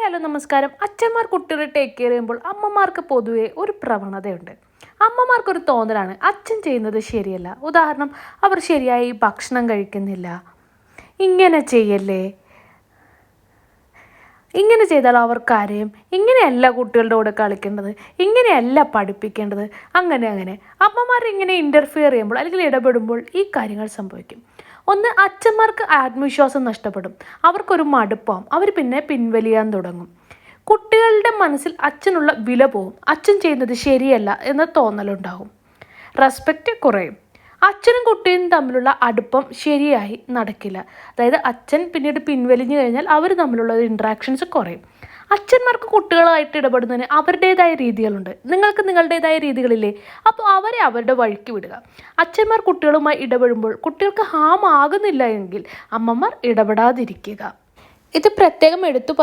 Hello നമസ്കാരം. അച്ഛന്മാർ കുട്ടികളെ ടേക്ക് കെയർ ചെയ്യുമ്പോൾ അമ്മമാർക്ക് പൊതുവെ ഒരു പ്രവണതയുണ്ട്. അമ്മമാർക്കൊരു തോന്നലാണ് അച്ഛൻ ചെയ്യുന്നത് ശരിയല്ല. ഉദാഹരണം, അവർ ശരിയായി ഭക്ഷണം കഴിക്കുന്നില്ല, ഇങ്ങനെ ചെയ്യല്ലേ, ഇങ്ങനെ ചെയ്താൽ അവർ കരയും, ഇങ്ങനെയല്ല കുട്ടികളുടെ കൂടെ കളിക്കേണ്ടത്, ഇങ്ങനെയല്ല പഠിപ്പിക്കേണ്ടത്, അങ്ങനെ അമ്മമാർ ഇങ്ങനെ ഇൻ്റർഫിയർ ചെയ്യുമ്പോൾ അല്ലെങ്കിൽ ഇടപെടുമ്പോൾ ഈ കാര്യങ്ങൾ സംഭവിക്കും. ഒന്ന്, അച്ഛന്മാർക്ക് ആത്മവിശ്വാസം നഷ്ടപ്പെടും, അവർക്കൊരു മടുപ്പാവും, അവർ പിന്നെ പിൻവലിയാൻ തുടങ്ങും. കുട്ടികളുടെ മനസ്സിൽ അച്ഛനുള്ള വില പോവും, അച്ഛൻ ചെയ്യുന്നത് ശരിയല്ല എന്ന തോന്നലുണ്ടാകും. റെസ്പെക്റ്റ് കുറയും, അച്ഛനും കുട്ടിയും തമ്മിലുള്ള അടുപ്പം ശരിയായി നടക്കില്ല. അതായത് അച്ഛൻ പിന്നീട് പിൻവലിഞ്ഞു കഴിഞ്ഞാൽ അവർ തമ്മിലുള്ള ഇൻട്രാക്ഷൻസ് കുറയും. അച്ഛന്മാർക്ക് കുട്ടികളായിട്ട് ഇടപെടുന്നതിന് അവരുടേതായ രീതികളുണ്ട്, നിങ്ങൾക്ക് നിങ്ങളുടേതായ രീതികളില്ലേ? അപ്പോൾ അവരെ അവരുടെ വഴിക്ക് വിടുക. അച്ഛന്മാർ കുട്ടികളുമായി ഇടപെടുമ്പോൾ കുട്ടികൾക്ക് ഹാം ആകുന്നില്ല എങ്കിൽ അമ്മമാർ ഇടപെടാതിരിക്കുക. ഇത് പ്രത്യേകം എടുത്തു